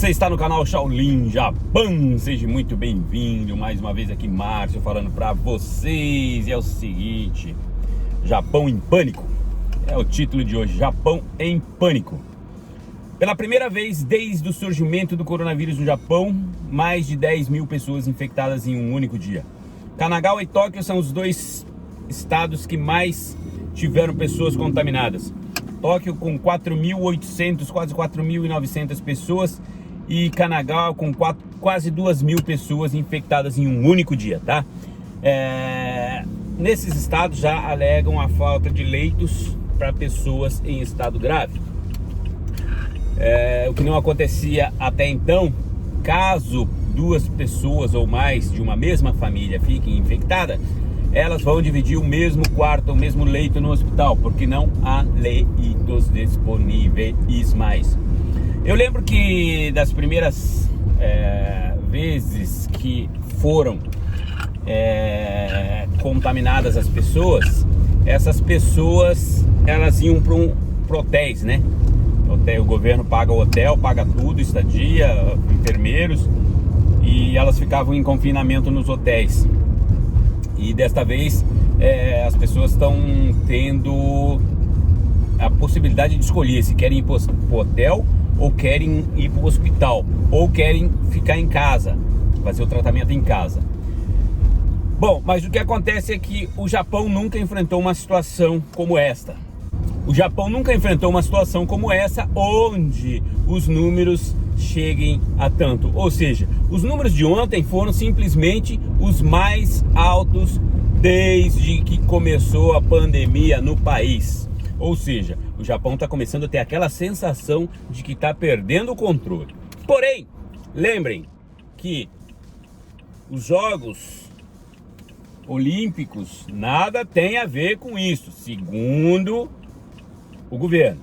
Você está no canal Shaolin Japão, seja muito bem-vindo. Mais uma vez aqui, Márcio, falando para vocês. E é o seguinte: Japão em pânico. É o título de hoje, Japão em pânico. Pela primeira vez desde o surgimento do coronavírus no Japão, mais de 10 mil pessoas infectadas em um único dia. Kanagawa e Tóquio são os dois estados que mais tiveram pessoas contaminadas. Tóquio com 4.800, quase 4.900 pessoas, e Kanagawa com quase 2.000 pessoas infectadas em um único dia, tá? Nesses estados já alegam a falta de leitos para pessoas em estado grave. O que não acontecia até então. Caso duas pessoas ou mais de uma mesma família fiquem infectadas, elas vão dividir o mesmo quarto, o mesmo leito no hospital, porque não há leitos disponíveis mais. Eu lembro que das primeiras vezes que foram contaminadas as pessoas, essas pessoas elas iam para hotéis, né? O governo paga o hotel, paga tudo, estadia, enfermeiros, e elas ficavam em confinamento nos hotéis. E desta vez as pessoas estão tendo a possibilidade de escolher se querem ir para o hotel, ou querem ir para o hospital, ou querem ficar em casa, fazer o tratamento em casa. Bom, mas o que acontece é que o Japão nunca enfrentou uma situação como esta. O Japão nunca enfrentou uma situação como essa, onde os números cheguem a tanto. Ou seja, os números de ontem foram simplesmente os mais altos desde que começou a pandemia no país. Ou seja, o Japão está começando a ter aquela sensação de que está perdendo o controle. Porém, lembrem que os Jogos Olímpicos nada tem a ver com isso, segundo o governo.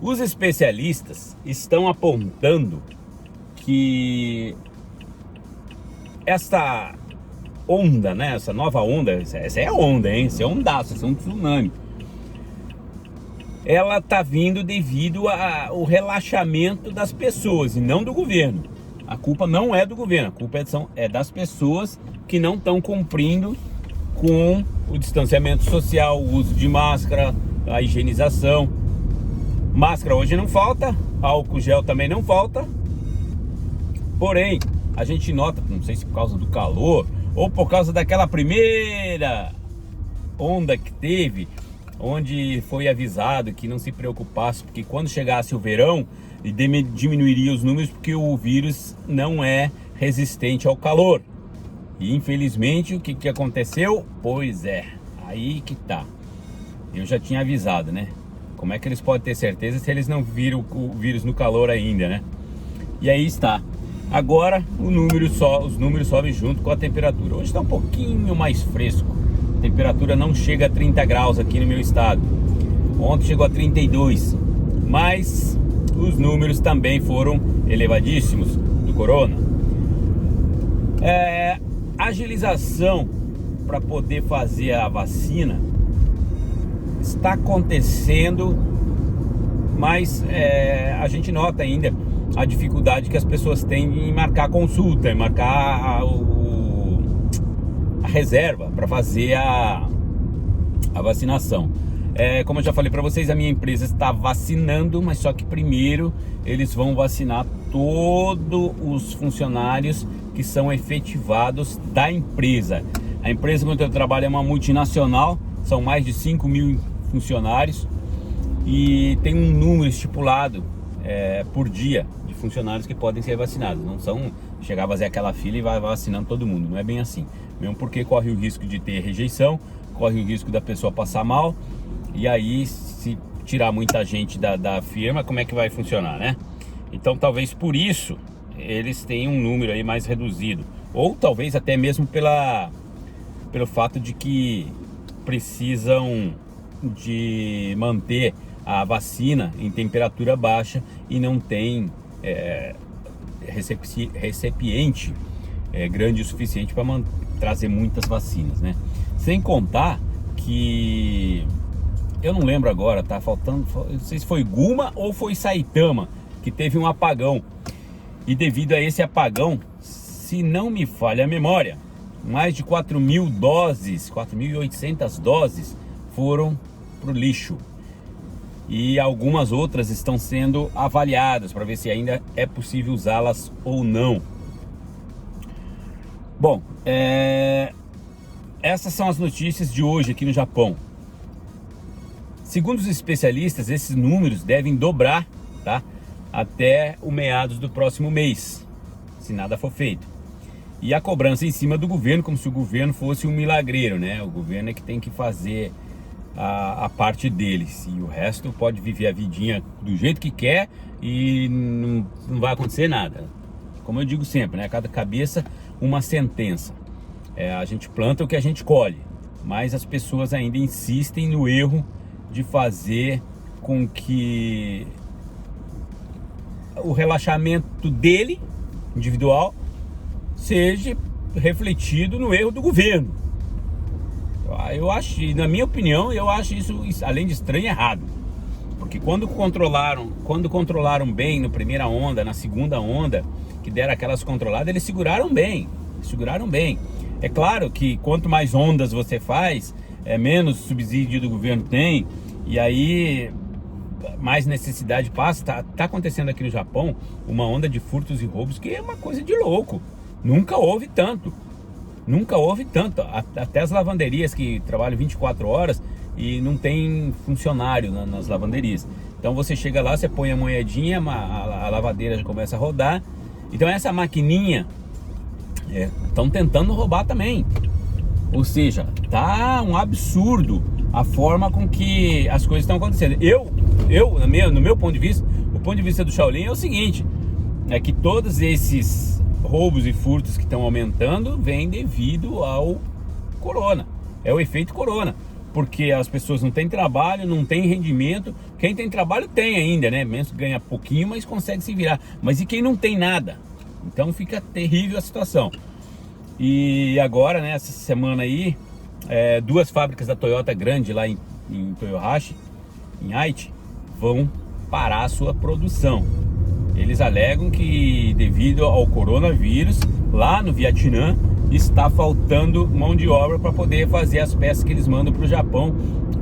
Os especialistas estão apontando que esta onda, né, essa nova onda, essa é a onda, hein? Esse é ondaço, esse é um tsunami. Ela está vindo devido ao relaxamento das pessoas e não do governo. A culpa não é do governo, a culpa é das pessoas que não estão cumprindo com o distanciamento social, o uso de máscara, a higienização. Máscara hoje não falta, álcool gel também não falta. Porém, a gente nota, não sei se por causa do calor ou por causa daquela primeira onda que teve, onde foi avisado que não se preocupasse, porque quando chegasse o verão diminuiria os números, porque o vírus não é resistente ao calor. E infelizmente o que aconteceu? Pois é, aí que tá. Eu já tinha avisado, né? Como é que eles podem ter certeza se eles não viram o vírus no calor ainda, né? E aí está. Agora os números sobem junto com a temperatura. Hoje está um pouquinho mais fresco. A temperatura não chega a 30 graus aqui no meu estado. Ontem chegou a 32. Mas os números também foram elevadíssimos do corona. Agilização para poder fazer a vacina está acontecendo, mas a gente nota ainda a dificuldade que as pessoas têm em marcar consulta, em marcar a reserva para fazer a vacinação. Como eu já falei para vocês, a minha empresa está vacinando, mas só que primeiro eles vão vacinar todos os funcionários que são efetivados da empresa. A empresa onde eu trabalho é uma multinacional, são mais de 5 mil funcionários e tem um número estipulado por dia de funcionários que podem ser vacinados. Não são chegar a fazer aquela fila e vai vacinando todo mundo, não é bem assim. Mesmo porque corre o risco de ter rejeição, corre o risco da pessoa passar mal, e aí se tirar muita gente da firma, como é que vai funcionar, né? Então talvez por isso eles tenham um número aí mais reduzido, ou talvez até mesmo pelo fato de que precisam de manter a vacina em temperatura baixa e não tem recipiente grande o suficiente para trazer muitas vacinas, né? Sem contar que eu não lembro agora, tá faltando, não sei se foi Guma ou foi Saitama, que teve um apagão. E devido a esse apagão, se não me falha a memória, mais de 4.000 doses, 4.800 doses foram para o lixo. E algumas outras estão sendo avaliadas para ver se ainda é possível usá-las ou não. Bom, essas são as notícias de hoje aqui no Japão. Segundo os especialistas, esses números devem dobrar, tá? Até o meados do próximo mês, se nada for feito. E a cobrança em cima do governo, como se o governo fosse um milagreiro, né? O governo é que tem que fazer a parte deles, e o resto pode viver a vidinha do jeito que quer e não vai acontecer nada. Como eu digo sempre, né? Cada cabeça uma sentença. A gente planta o que a gente colhe, mas as pessoas ainda insistem no erro de fazer com que o relaxamento dele, individual, seja refletido no erro do governo. Eu acho, na minha opinião, eu acho isso, além de estranho, errado. Porque quando controlaram bem na primeira onda, na segunda onda, que deram aquelas controladas, eles seguraram bem. É claro que quanto mais ondas você faz, menos subsídio do governo tem, e aí mais necessidade passa. Tá acontecendo aqui no Japão uma onda de furtos e roubos que é uma coisa de louco. Nunca houve tanto. Até as lavanderias que trabalham 24 horas e não tem funcionário nas lavanderias. Então você chega lá, você põe a moedinha, a lavadeira já começa a rodar. Então essa maquininha estão tentando roubar também. Ou seja, tá um absurdo a forma com que as coisas estão acontecendo. No meu ponto de vista, o ponto de vista do Shaolin é o seguinte: é que todos esses roubos e furtos que estão aumentando vêm devido ao corona. É o efeito corona, porque as pessoas não têm trabalho, não têm rendimento. Quem tem trabalho tem ainda, né? Mesmo ganha pouquinho, mas consegue se virar. Mas e quem não tem nada? Então fica terrível a situação. E agora, né, essa semana aí, duas fábricas da Toyota grande lá em Toyohashi, em Aichi, vão parar a sua produção. Eles alegam que devido ao coronavírus, lá no Vietnã, está faltando mão de obra para poder fazer as peças que eles mandam para o Japão,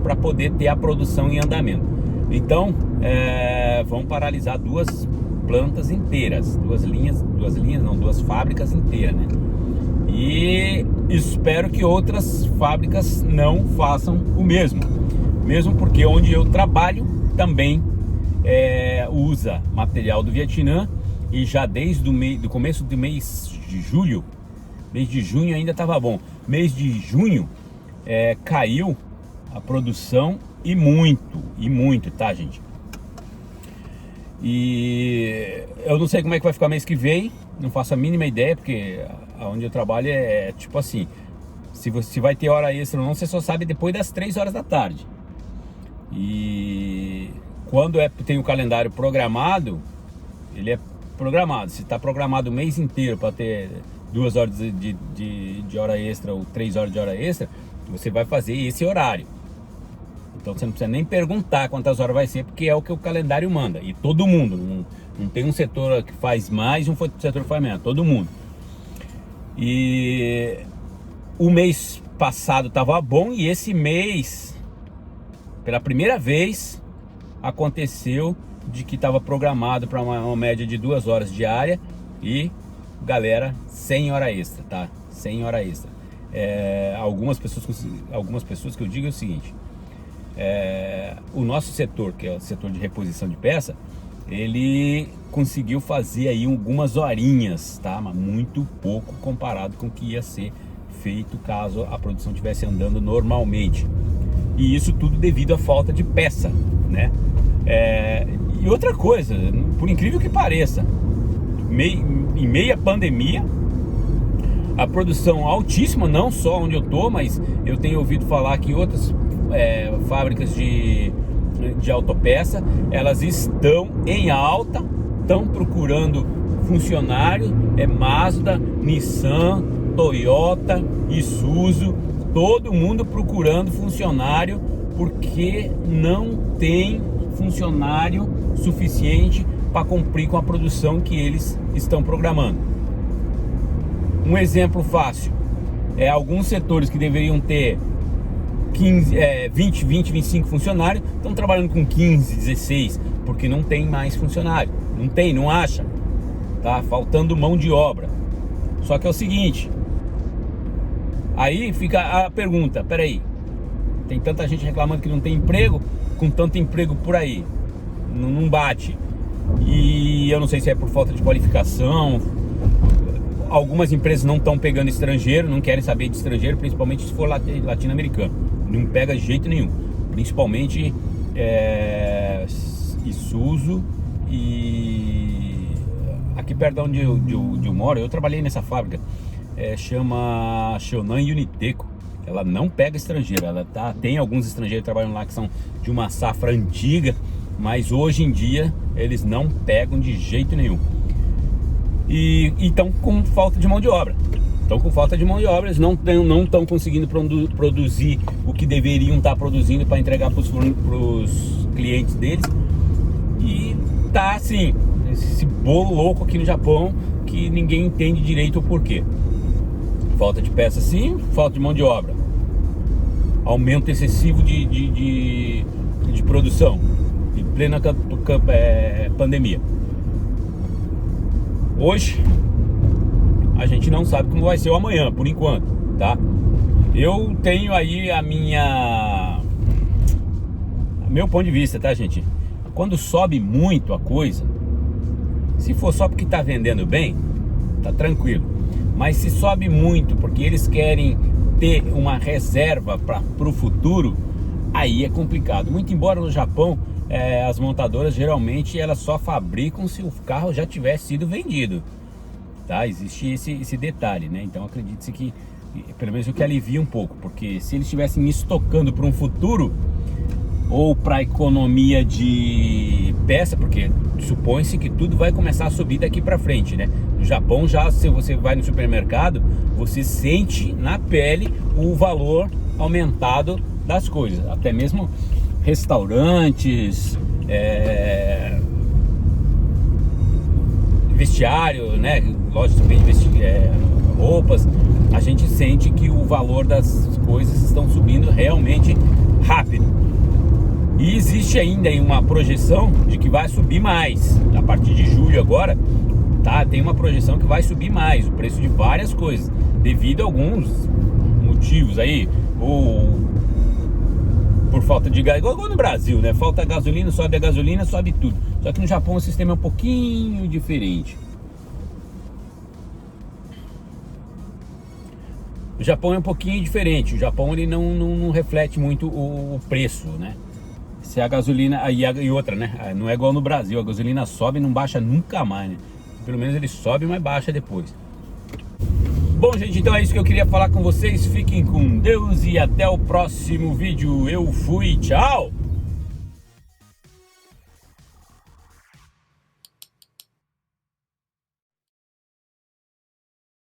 para poder ter a produção em andamento. Então, vão paralisar duas plantas inteiras, duas fábricas inteiras, né? E espero que outras fábricas não façam o mesmo porque onde eu trabalho também usa material do Vietnã, e já desde o começo do mês de julho, mês de junho ainda estava bom, mês de junho caiu a produção e muito, tá, gente? E eu não sei como é que vai ficar mês que vem, não faço a mínima ideia, porque onde eu trabalho é tipo assim, se vai ter hora extra ou não, você só sabe depois das 3 horas da tarde. E quando tem o calendário programado, ele é programado. Se está programado o mês inteiro para ter 2 horas de hora extra ou 3 horas de hora extra, você vai fazer esse horário. Então você não precisa nem perguntar quantas horas vai ser, porque é o que o calendário manda. E todo mundo, não tem um setor que faz mais e um setor que faz menos, todo mundo. E o mês passado estava bom, e esse mês, pela primeira vez, aconteceu de que estava programado para uma média de 2 horas diária, e galera, 100 hora extra, tá? 100 hora extra. Algumas pessoas que eu digo é o seguinte: o nosso setor, que é o setor de reposição de peça, ele conseguiu fazer aí algumas horinhas, tá? Mas muito pouco comparado com o que ia ser feito caso a produção estivesse andando normalmente. E isso tudo devido à falta de peça, né? E outra coisa, por incrível que pareça, em meia pandemia, a produção altíssima, não só onde eu tô, mas eu tenho ouvido falar que outras fábricas de autopeça, elas estão em alta, estão procurando funcionário, Mazda, Nissan, Toyota, Isuzu, todo mundo procurando funcionário, porque não tem funcionário suficiente para cumprir com a produção que eles estão programando. Um exemplo fácil é alguns setores que deveriam ter 20, 25 funcionários, estão trabalhando com 15, 16, porque não tem mais funcionário, não acha, tá faltando mão de obra. Só que é o seguinte, aí fica a pergunta, peraí, tem tanta gente reclamando que não tem emprego, com tanto emprego por aí, não bate. E eu não sei se é por falta de qualificação. Algumas empresas não estão pegando estrangeiro, não querem saber de estrangeiro, principalmente se for latino-americano. Não pega de jeito nenhum. Principalmente Isuzu e aqui perto de onde eu moro, eu trabalhei nessa fábrica, chama Shonan Uniteco. Ela não pega estrangeiro, tem alguns estrangeiros trabalhando lá que são de uma safra antiga, mas hoje em dia eles não pegam de jeito nenhum. E estão com falta de mão de obra. Eles não estão conseguindo produzir o que deveriam estar produzindo para entregar para os clientes deles. E tá assim, esse bolo louco aqui no Japão que ninguém entende direito o porquê. Falta de peça sim, falta de mão de obra. Aumento excessivo de produção em plena pandemia. Hoje a gente não sabe como vai ser o amanhã, por enquanto, tá? Eu tenho aí meu ponto de vista, tá, gente? Quando sobe muito a coisa, se for só porque tá vendendo bem, tá tranquilo. Mas se sobe muito porque eles querem ter uma reserva para o futuro, aí é complicado. Muito embora no Japão as montadoras geralmente elas só fabricam se o carro já tiver sido vendido, tá? Existe esse detalhe, né? Então acredite-se que pelo menos o que alivia um pouco, porque se eles estivessem estocando para um futuro ou para economia de peça, porque supõe-se que tudo vai começar a subir daqui para frente, né? No Japão já, se você vai no supermercado, você sente na pele o valor aumentado das coisas, até mesmo restaurantes, vestiário, né? Lojas também de roupas, a gente sente que o valor das coisas estão subindo realmente rápido. E existe ainda uma projeção de que vai subir mais a partir de julho agora, tá? Tem uma projeção que vai subir mais o preço de várias coisas devido a alguns motivos aí, ou por falta de gás, igual no Brasil, né? Falta gasolina, sobe a gasolina, sobe tudo. Só que no Japão o sistema é um pouquinho diferente. O Japão é um pouquinho diferente. O Japão ele não reflete muito o preço, né? Se a gasolina e outra, né? Não é igual no Brasil. A gasolina sobe e não baixa nunca mais, né? Pelo menos ele sobe, mas baixa depois. Bom, gente, então é isso que eu queria falar com vocês. Fiquem com Deus e até o próximo vídeo. Eu fui, tchau!